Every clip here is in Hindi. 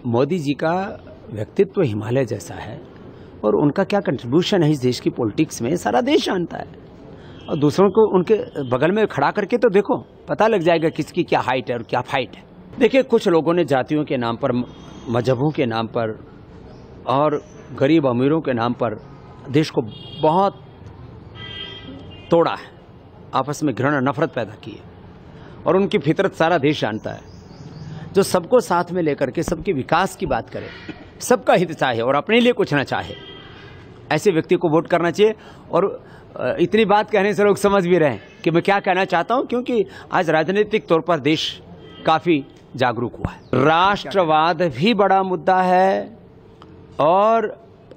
मोदी जी का व्यक्तित्व हिमालय जैसा है और उनका क्या कंट्रीब्यूशन है इस देश की पॉलिटिक्स में सारा देश जानता है। और दूसरों को उनके बगल में खड़ा करके तो देखो, पता लग जाएगा किसकी क्या हाइट है और क्या फाइट है। देखिए, कुछ लोगों ने जातियों के नाम पर, मजहबों के नाम पर और गरीब अमीरों के नाम पर देश को बहुत तोड़ा है, आपस में घृणा नफरत पैदा की है। और उनकी फितरत सारा देश जानता है। जो सबको साथ में लेकर के सबके विकास की बात करे, सबका हित चाहे और अपने लिए कुछ ना चाहे, ऐसे व्यक्ति को वोट करना चाहिए। और इतनी बात कहने से लोग समझ भी रहे हैं कि मैं क्या कहना चाहता हूं, क्योंकि आज राजनीतिक तौर पर देश काफी जागरूक हुआ है। राष्ट्रवाद भी बड़ा मुद्दा है और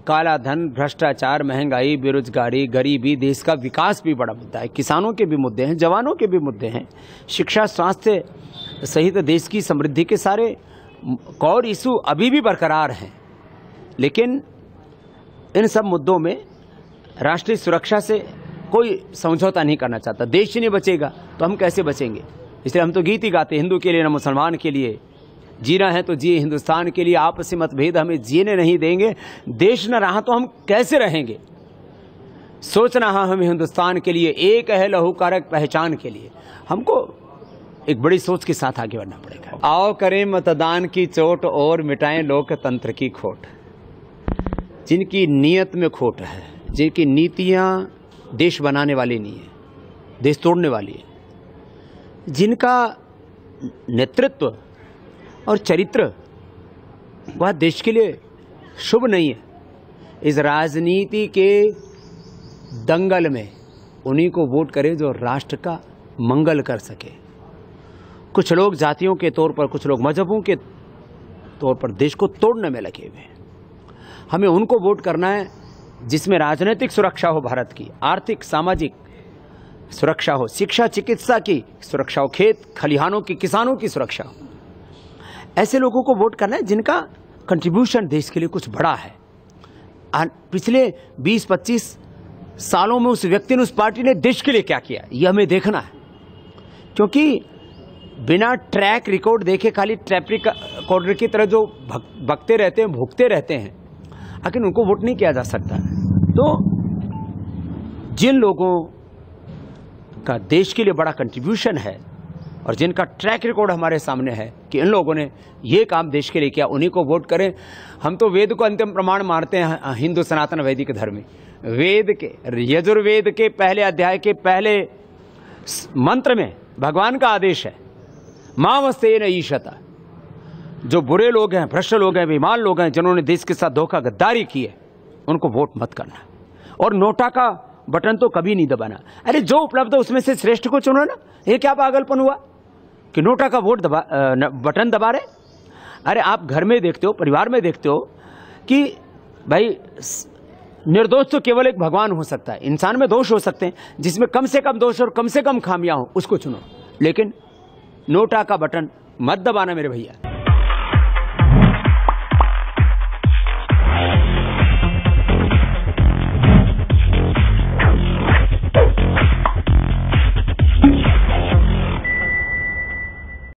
काला धन, भ्रष्टाचार, महंगाई, बेरोजगारी, गरीबी, देश का विकास भी बड़ा मुद्दा है। किसानों के भी मुद्दे हैं, जवानों के भी मुद्दे हैं, शिक्षा, स्वास्थ्य सहित देश की समृद्धि के सारे कोर इशू अभी भी बरकरार हैं। लेकिन इन सब मुद्दों में राष्ट्रीय सुरक्षा से कोई समझौता नहीं करना चाहता। देश ही नहीं बचेगा तो हम कैसे बचेंगे? इसलिए हम तो गीत ही गाते, हिंदू के लिए न मुसलमान के लिए, जीना है तो जिए हिंदुस्तान के लिए, आपसी मतभेद हमें जीने नहीं देंगे, देश न रहा तो हम कैसे रहेंगे, सोचना है हमें हिंदुस्तान के लिए, एक है लहूकारक पहचान के लिए। हमको एक बड़ी सोच के साथ आगे बढ़ना पड़ेगा। आओ करें मतदान की चोट और मिटाएं लोकतंत्र की खोट। जिनकी नीयत में खोट है, जिनकी नीतियां देश बनाने वाली नहीं है, देश तोड़ने वाली है, जिनका नेतृत्व और चरित्र वह देश के लिए शुभ नहीं है, इस राजनीति के दंगल में उन्हीं को वोट करें जो राष्ट्र का मंगल कर सके। कुछ लोग जातियों के तौर पर, कुछ लोग मजहबों के तौर पर देश को तोड़ने में लगे हुए हैं। हमें उनको वोट करना है जिसमें राजनीतिक सुरक्षा हो, भारत की आर्थिक सामाजिक सुरक्षा हो, शिक्षा चिकित्सा की सुरक्षा हो, खेत खलिहानों की, किसानों की सुरक्षा हो। ऐसे लोगों को वोट करना है जिनका कंट्रीब्यूशन देश के लिए कुछ बड़ा है। पिछले 20-25 सालों में उस व्यक्ति ने, उस पार्टी ने देश के लिए क्या किया, यह हमें देखना है। क्योंकि बिना ट्रैक रिकॉर्ड देखे खाली ट्रैक रिकॉर्डर की तरह जो भगते रहते हैं, भुगते रहते हैं, आखिर उनको वोट नहीं किया जा सकता। तो जिन लोगों का देश के लिए बड़ा कंट्रीब्यूशन है और जिनका ट्रैक रिकॉर्ड हमारे सामने है कि इन लोगों ने ये काम देश के लिए किया, उन्हीं को वोट करें। हम तो वेद को अंतिम प्रमाण मानते हैं, हिंदू सनातन वैदिक धर्म में। वेद के, यजुर्वेद के पहले अध्याय के पहले मंत्र में भगवान का आदेश है, मामस्तेन ईशता। जो बुरे लोग हैं, भ्रष्ट लोग हैं, बेईमान लोग हैं, जिन्होंने देश के साथ धोखा गद्दारी की है, उनको वोट मत करना। और नोटा का बटन तो कभी नहीं दबाना। अरे जो उपलब्ध है उसमें से श्रेष्ठ को चुनो ना। ये क्या पागलपन हुआ कि नोटा का वोट बटन दबा रहे? अरे आप घर में देखते हो, परिवार में देखते हो कि भाई निर्दोष तो केवल एक भगवान हो सकता है। इंसान में दोष हो सकते हैं, जिसमें कम से कम दोष और कम से कम खामियां हो, उसको चुनो। लेकिन नोटा का बटन मत दबाना मेरे भैया।